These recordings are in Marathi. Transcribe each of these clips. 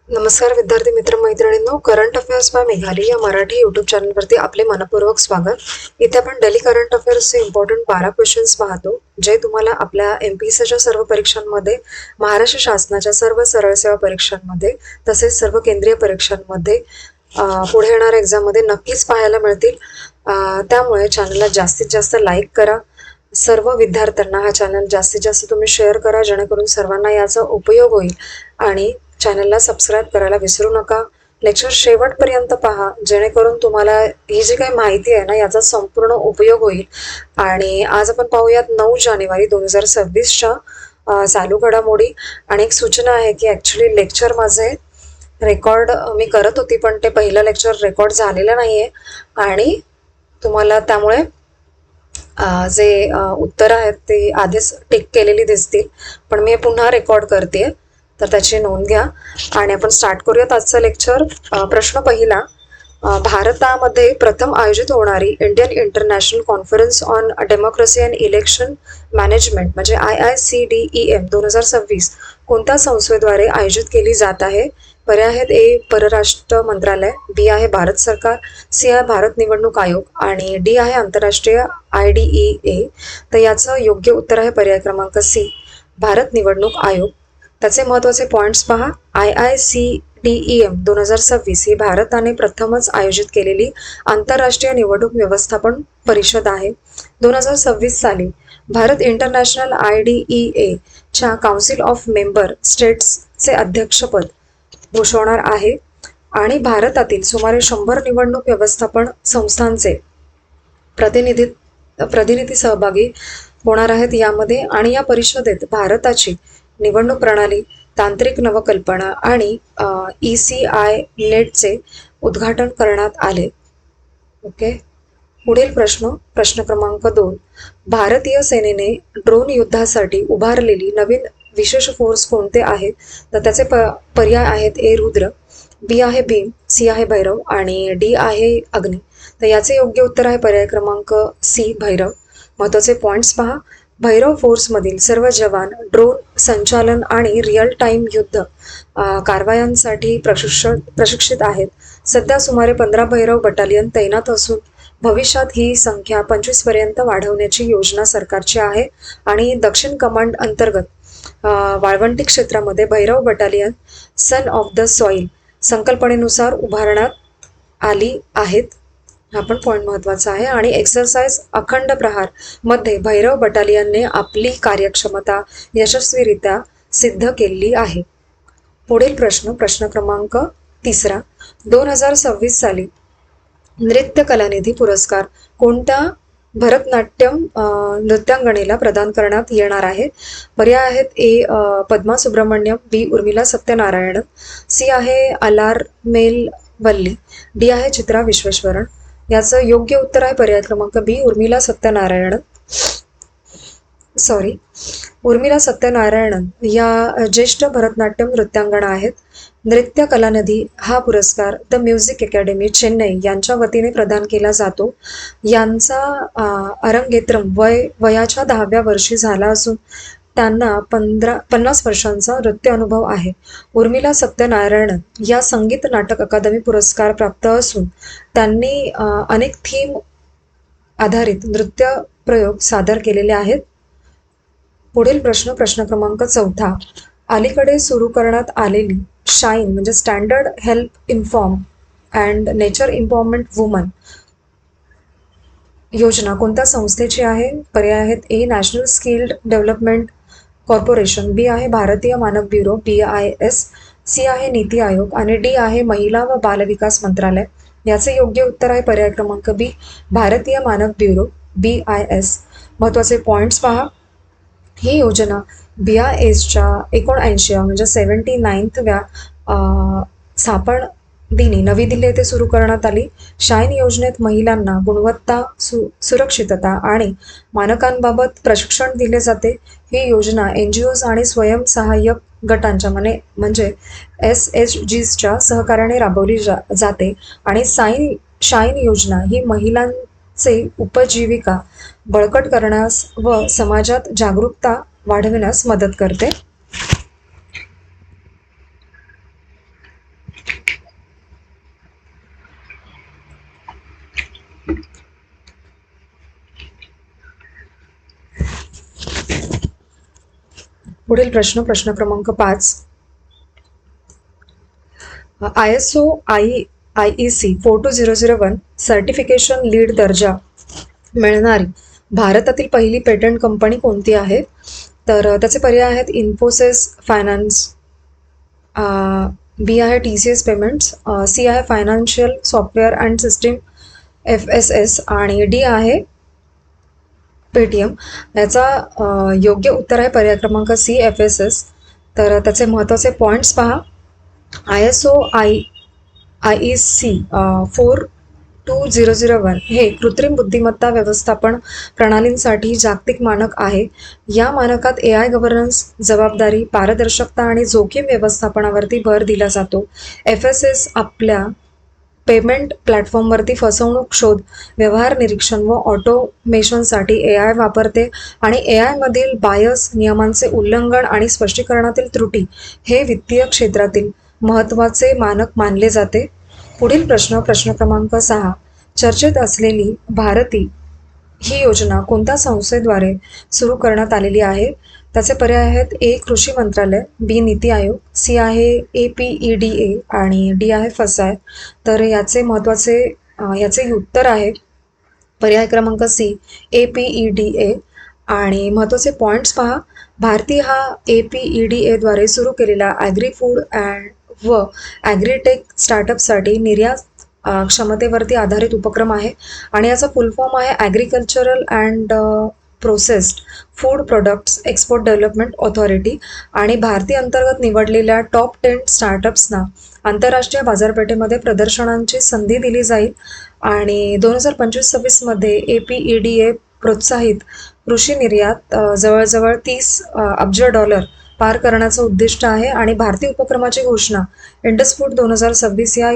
नमस्कार विद्यार्थी मित्र मैत्रिणींनो, करंट अफेअर्स बाय मेघाली या मराठी यूट्यूब चॅनलवरती आपले मनपूर्वक स्वागत. इथे आपण डेली करंट अफेअर्सचे इम्पॉर्टंट 12 क्वेश्चन्स पाहतो, जे तुम्हाला आपल्या MPSCच्या सर्व परीक्षांमध्ये, महाराष्ट्र शासनाच्या सर्व सरळ सेवा परीक्षांमध्ये, तसेच सर्व केंद्रीय परीक्षांमध्ये पुढे येणाऱ्या एक्झाममध्ये नक्कीच पाहायला मिळतील. त्यामुळे चॅनलला जास्तीत जास्त लाईक करा. सर्व विद्यार्थ्यांना हा चॅनल जास्तीत जास्त तुम्ही शेअर करा, जेणेकरून सर्वांना याचा उपयोग होईल. आणि चॅनलला सबस्क्राईब करायला विसरू नका. लेक्चर शेवटपर्यंत पहा, जेणेकरून तुम्हाला ही जी काही माहिती आहे ना, याचा संपूर्ण उपयोग होईल. आणि आज आपण पाहूयात 9 जानेवारी 2026च्या चालू घडामोडी. आणि एक सूचना आहे की ॲक्च्युली लेक्चर माझे रेकॉर्ड मी करत होती, पण ते पहिलं लेक्चर रेकॉर्ड झालेलं नाही आहे. आणि तुम्हाला त्यामुळे जे उत्तर आहेत ते आधीच टिक केलेली दिसतील, पण मी पुन्हा रेकॉर्ड करते, तर त्याची नोंद घ्या. आणि आपण स्टार्ट करूयात आजचं लेक्चर. प्रश्न पहिला, भारतामध्ये प्रथम आयोजित होणारी Indian international conference on democracy and election management म्हणजे IICDEM 2026 कोणत्या संस्थेद्वारे आयोजित केली जात आहे? पर्याय आहेत: ए परराष्ट्र मंत्रालय, बी आहे भारत सरकार, सी आहे भारत निवडणूक आयोग आणि डी आहे आंतरराष्ट्रीय IDEA. तर याचं योग्य उत्तर आहे पर्याय क्रमांक सी, भारत निवडणूक आयोग. त्याचे महत्त्वाचे पॉईंट्स पहा. IICDEM 2026 ही भारताने प्रथमच आयोजित केलेली आंतरराष्ट्रीय निवडणूक व्यवस्थापन परिषद आहे. 2026 साली भारत इंटरनॅशनल IDEA च्या काउन्सिल ऑफ मेंबर स्टेट्सचे अध्यक्षपद भूषवणार आहे. आणि भारतातील सुमारे 100 निवडणूक व्यवस्थापन संस्थांचे प्रतिनिधी सहभागी होणार आहेत यामध्ये. आणि या परिषदेत भारताची निवडणूक प्रणाली, तांत्रिक नवकल्पना आणि ECI नेटचे उद्घाटन करण्यात आले. ओके, पुढील प्रश्न क्रमांक 2, भारतीय सेनेने ड्रोन युद्धासाठी उभारलेली नवीन विशेष फोर्स कोणते आहेत? तर त्याचे पर्याय आहेत: ए रुद्र, बी आहे भीम, सी आहे भैरव आणि डी आहे अग्नी. तर याचे योग्य उत्तर आहे पर्याय क्रमांक सी, भैरव. महत्त्वाचे पॉईंट्स पहा. भैरव फोर्समधील सर्व जवान ड्रोन संचालन आणि रिअल टाईम युद्ध कारवायांसाठी प्रशिक्षित आहेत. सध्या सुमारे 15 भैरव बटालियन तैनात असून भविष्यात ही संख्या 25 पर्यंत वाढवण्याची योजना सरकारची आहे. आणि दक्षिण कमांड अंतर्गत वाळवंटी क्षेत्रामध्ये Bhairav battalion son of the soil संकल्पनेनुसार उभारण्यात आली आहेत. हा पण पॉईंट महत्त्वाचा आहे. आणि एक्सरसाइज अखंड प्रहार मध्ये भैरव बटालियनने आपली कार्यक्षमता यशस्वीरित्या सिद्ध केली आहे. पुढील प्रश्न क्रमांक 3, 2026 साली नृत्य कलानिधी पुरस्कार कोणत्या भरतनाट्यम नृत्यांगणेला प्रदान करण्यात येणार आहे? पर्याय आहेत: ए पद्मा सुब्रमण्यम, बी उर्मिला सत्यनारायण, सी आहे अलारमेल वल्ली, डी आहे चित्रा विश्वेश्वरन. याचं योग्य उत्तर आहे पर्याय क्रमांक बी, उर्मिला सत्यनारायणन या ज्येष्ठ भरतनाट्यम नृत्यांगना आहेत. नृत्य कलानिधी हा पुरस्कार द म्युझिक अकॅडमी चेन्नई यांच्या वतीने प्रदान केला जातो. यांचा अरंगेत्रम वयाच्या 10व्या वर्षी झाला असून त्यांना 50 वर्षांचा नृत्य अनुभव आहे. उर्मिला सत्यनारायणन या संगीत नाटक अकादमी पुरस्कार प्राप्त असून त्यांनी अनेक थीम आधारित नृत्य प्रयोग सादर केलेले आहेत. पुढील प्रश्न क्रमांक 4, अलीकडे सुरू करण्यात आलेली शाईन म्हणजे standard help inform and nature empowerment woman योजना कोणत्या संस्थेची आहे? पर्याय आहेत: A national skilled development corporation, B आहे भारतीय मानक ब्युरो BIS, सी आहे नीती आयोग आणि डी आहे महिला व बाल विकास मंत्रालय. याचे योग्य उत्तर आहे पर्याय क्रमांक बी, भारतीय मानक ब्युरो BIS. महत्त्वाचे पॉईंट्स पहा. ही योजना BISच्या 79व्या म्हणजे 79व्या स्थापन दिनी नवी दिल्ली येथे सुरू करण्यात आली. शाईन योजनेत महिलांना गुणवत्ता, सुरक्षितता आणि मानकांबाबत प्रशिक्षण दिले जाते. ही योजना NGOज आणि स्वयंसहाय्यक गटांच्या म्हणजे SHGsच्या सहकार्याने राबवली जाते. आणि शाईन योजना ही महिलांचे उपजीविका बळकट करण्यास व समाजात जागरूकता वाढविण्यास मदत करते. पुढील प्रश्न क्रमांक 5. ISO IEC 42001 सर्टिफिकेशन लीड दर्जा मिळणारी भारतातील पहिली पेटंट कंपनी कोणती आहे? तर त्याचे पर्याय आहेत इन्फोसिस फायनान्स, बी आहे TCS पेमेंट्स, सी आहे financial software and system FSS आणि डी आहे पेटीएम. याचा योग्य उत्तर आहे पर्याय क्रमांक सी FSS. तर त्याचे महत्त्वाचे पॉईंट्स पहा. ISO IEC 42001 हे कृत्रिम बुद्धिमत्ता व्यवस्थापन प्रणालींसाठी जागतिक मानक आहे. या मानकात AI गव्हर्नन्स, जबाबदारी, पारदर्शकता आणि जोखीम व्यवस्थापनावरती भर दिला जातो. FSS आपल्या पेमेंट प्लॅटफॉर्मवरती फसवणूक शोध, व्यवहार निरीक्षण व ऑटोमेशनसाठी AI वापरते आणि AI मधील बायस, नियमांचे उल्लंघन आणि स्पष्टीकरणातील त्रुटी हे वित्तीय क्षेत्रातील महत्त्वाचे मानक मानले जाते. पुढील प्रश्न क्रमांक 6. चर्चेत असलेली भारती ही योजना कोणत्या संस्थेद्वारे सुरू करण्यात आलेली आहे? त्याचे पर्याय आहेत ए कृषी मंत्रालय, बी नीती आयोग, सी आहे APEDA आणि डी आहे FSSAI. तर याचे उत्तर आहे पर्याय क्रमांक सी APEDA. आणि महत्त्वाचे पॉईंट्स पहा. भारती हा APEDA द्वारे सुरू केलेला ॲग्री फूड व ॲग्रीटेक स्टार्टअपसाठी निर्यात क्षमतेवरती आधारित उपक्रम आहे आणि याचा फुल फॉर्म आहे agricultural and processed food products export development authority. आणि भारती अंतर्गत निवडलेल्या टॉप 10 स्टार्टअप्सना आंतरराष्ट्रीय बाजारपेठेमध्ये प्रदर्शनांची संधी दिली जाईल. आणि 2025-26 मध्ये APEDA प्रोत्साहित कृषी निर्यात जवळजवळ $30 अब्ज पार करण्याचं उद्दिष्ट आहे. आणि भारतीय उपक्रमाची घोषणा इंडस फूड 2026 या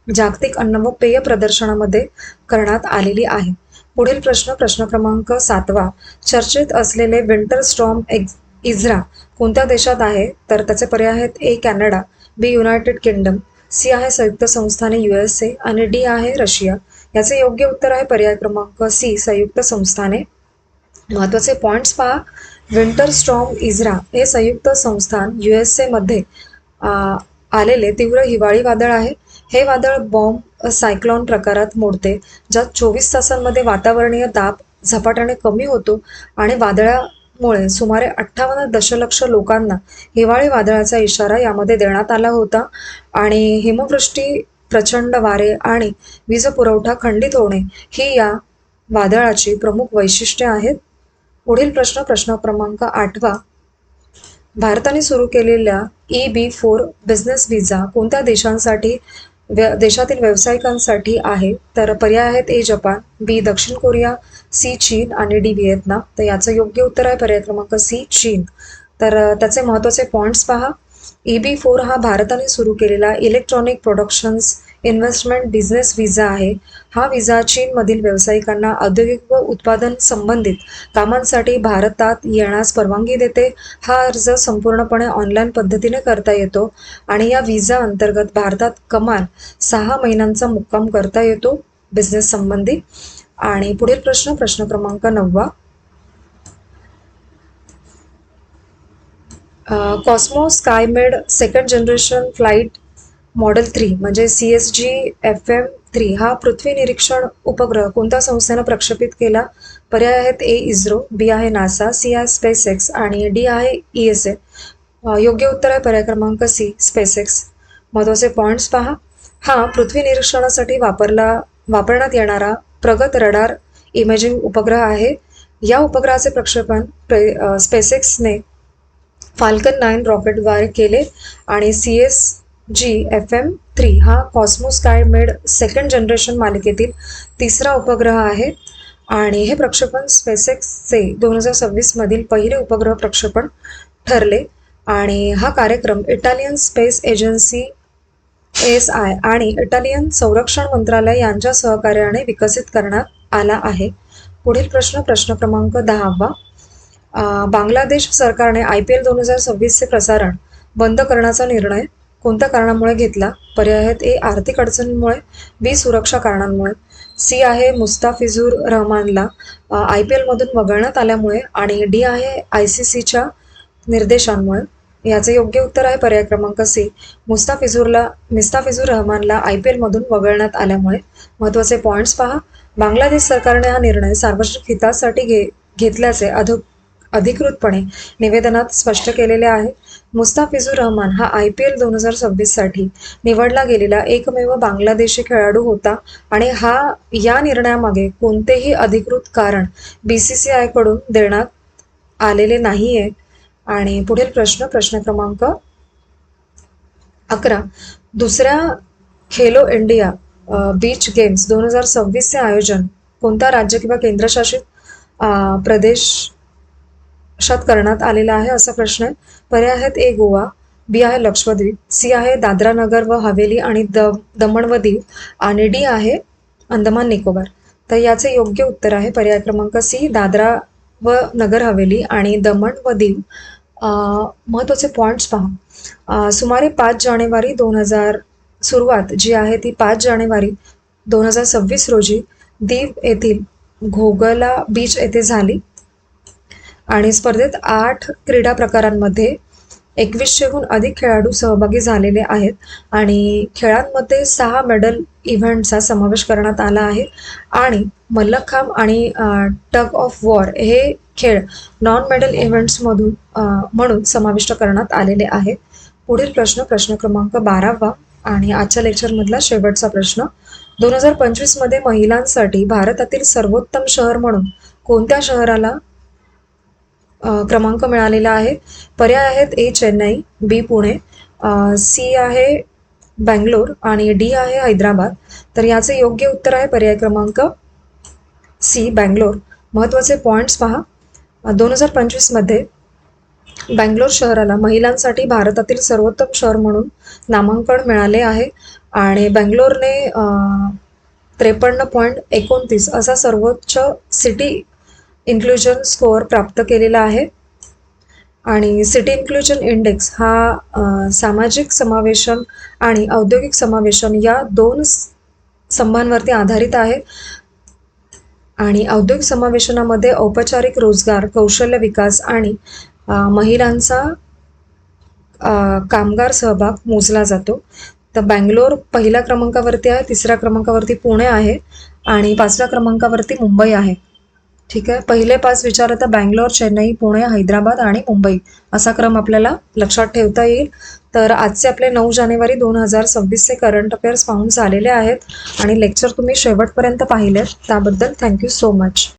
जागतिक अन्न व पेय प्रदर्शनामध्ये करण्यात आलेली आहे. पुढील प्रश्न क्रमांक 7. चर्चेत असलेले विंटर स्टॉर्म इझ्रा कोणत्या देशात आहे? तर त्याचे पर्याय आहेत ए कॅनडा, बी युनायटेड किंगडम, सी आहे संयुक्त संस्थाने USA आणि डी आहे रशिया. याचे योग्य उत्तर आहे पर्याय क्रमांक सी संयुक्त संस्थाने. महत्त्वाचे पॉईंट्स पहा. विंटर स्टॉर्म इझ्रा हे संयुक्त संस्थान USA मध्ये आलेले तीव्र हिवाळी वादळ आहे. हे वादळ बॉम्ब सायक्लॉन प्रकारात मोडते, ज्यात 24 तासांमध्ये वातावरणीय दाब झपाट्याने कमी होतो आणि वादळामुळे सुमारे 58 दशलक्ष लोकांना हिवाळी वादळाचा इशारा यामध्ये देण्यात आला होता. आणि हिमवृष्टी, प्रचंड वारे आणि वीज पुरवठा खंडित होणे ही या वादळाची प्रमुख वैशिष्ट्ये आहेत. पुढील प्रश्न क्रमांक 8. भारताने सुरू केलेल्या EB-4 बिझनेस व्हिसा कोणत्या देशातील व्यावसायिकांसाठी आहे? तर पर्याय आहेत ए जपान, बी दक्षिण कोरिया, सी चीन आणि डी व्हिएतनाम. तर याचं योग्य उत्तर आहे पर्याय क्रमांक सी चीन. तर त्याचे महत्त्वाचे पॉईंट्स पहा. EB-4 हा भारताने सुरू केलेला electronic productions investment business visa आहे. हा व्हिसा चीनमधील व्यावसायिकांना औद्योगिक व उत्पादन संबंधित कामांसाठी भारतात येण्यास परवानगी देते. हा अर्ज संपूर्णपणे ऑनलाईन पद्धतीने करता येतो आणि या व्हिसा अंतर्गत भारतात कमाल 6 महिन्यांचा मुक्काम करता येतो बिझनेस संबंधी. आणि पुढील प्रश्न क्रमांक 9. Cosmo SkyMed second generation flight model 3 म्हणजे CSG-FM-3 हा पृथ्वी निरीक्षण उपग्रह कोणत्या संस्थेनं प्रक्षेपित केला? पर्याय आहेत ए इस्रो, बी आहे नासा, सी आहे SpaceX आणि डी आहे ESA. योग्य उत्तर आहे पर्याय क्रमांक सी SpaceX. महत्त्वाचे पॉईंट्स पहा. हा पृथ्वी निरीक्षणासाठी वापरण्यात येणारा प्रगत रडार इमेजिंग उपग्रह आहे. या उपग्रहाचे प्रक्षेपण SpaceXने फाल्कन 9 रॉकेटद्वारे केले आणि CSG-FM-3 हा कॉस्मो स्कायमेड सेकंड जनरेशन मालिकेतील 3रा उपग्रह आहे. आणि हे प्रक्षेपण SpaceXचे 2026 मधील पहिले उपग्रह प्रक्षेपण ठरले. आणि हा कार्यक्रम इटालियन स्पेस एजन्सी ASI आणि इटालियन संरक्षण मंत्रालय यांच्या सहकार्याने विकसित करण्यात आला आहे. पुढील प्रश्न क्रमांक 10. बांगलादेश सरकारने IPL 2026 चे प्रसारण बंद करण्याचा निर्णय कोणत्या कारणामुळे घेतला? पर्याय आहेत ए आर्थिक अडचणींमुळे, बी सुरक्षा कारणांमुळे, सी आहे मुस्ताफिझुर रहमानला IPL मधून वगळण्यात आल्यामुळे आणि डी आहे ICCच्या निर्देशांमुळे. याचे योग्य उत्तर आहे पर्याय क्रमांक सी, मुस्ताफिझुर रहमानला IPL मधून वगळण्यात आल्यामुळे. महत्त्वाचे पॉइंट्स पहा. बांगलादेश सरकारने हा निर्णय सार्वजनिक हितासाठी घेतल्याचे अधिकृतपणे निवेदनात स्पष्ट केलेले आहे. मुस्ताफिझुर रहमान हा IPL 2026 साठी निवडला गेलेला एकमेव बांगलादेशी खेळाडू होता आणि या निर्णयामागे कोणतेही अधिकृत कारण BCCI कडून देण्यात आलेले नाहीये. आणि पुढील प्रश्न क्रमांक 11. दुसऱ्या खेलो इंडिया बीच गेम्स 2026 चे आयोजन कोणत्या राज्य किंवा केंद्रशासित प्रदेशात करण्यात आलेला आहे असा प्रश्न आहे. पर्याय आहेत A गोवा, B आहे लक्षद्वीप, C आहे दादरा नगर व हवेली आणि दमण व दीव आणि D आहे अंदमान निकोबार. तर याचे योग्य उत्तर आहे पर्याय क्रमांक C, दादरा व नगर हवेली आणि दमण व दीव. महत्त्वाचे पॉइंट्स पहा. सुमारे 5 जानेवारी 2000 सुरुवात जी आहे ती 5 जानेवारी 2026 रोजी दीव येथील घोगला बीच येथे झाली आणि स्पर्धेत 8 क्रीडा प्रकारांमध्ये 2100हून अधिक खेळाडू सहभागी झालेले आहेत आणि खेळांमध्ये 6 मेडल इव्हेंटचा समावेश करण्यात आला आहे आणि मल्लखांब आणि टग ऑफ वॉर हे खेळ नॉन मेडल इव्हेंट्स म्हणून समाविष्ट करण्यात आलेले आहेत. पुढील प्रश्न क्रमांक 12 आणि आजच्या लेक्चरमधला शेवटचा प्रश्न. 2025 मध्ये महिलांसाठी भारतातील सर्वोत्तम शहर म्हणून कोणत्या शहराला क्रमांक मिळालेला आहे. पर्याय आहेत A Chennai, B Pune, C आहे बँगलोर आणि D आहे हैदराबाद. तर याचे योग्य उत्तर आहे पर्याय क्रमांक C बँगलोर. महत्त्वाचे पॉइंट्स पहा. 2025 मध्ये बँगलोर शहराला महिलांसाठी भारतातील सर्वोत्तम शहर म्हणून नामांकन मिळाले आहे आणि बँगलोरने 53.29 असा सर्वोच्च सिटी इन्क्लुजन स्कोअर प्राप्त केलेला आहे आणि सिटी इन्क्लुजन इंडेक्स हा सामाजिक समावेशन आणि औद्योगिक समावेशन या 2 स्तंभांवरती आधारित आहे आणि औद्योगिक समावेशनामध्ये औपचारिक रोजगार, कौशल्य विकास आणि महिलांचा कामगार सहभाग मोजला जातो. तर बँगलोर पहिल्या क्रमांकावरती आहे, 3ऱ्या क्रमांकावरती पुणे आहे आणि 5व्या क्रमांकावरती मुंबई आहे. ठीक आहे. पहिले 5 विचारलं तर बँगलोर, चेन्नई, पुणे, हैदराबाद आणि मुंबई असा क्रम आपल्याला लक्षात ठेवता येईल. तर आजचे आपले 9 जानेवारी 2026 चे करंट अफेअर्स पाहून झालेले आहेत आणि लेक्चर तुम्ही शेवटपर्यंत पाहिलेत त्याबद्दल थँक्यू सो मच.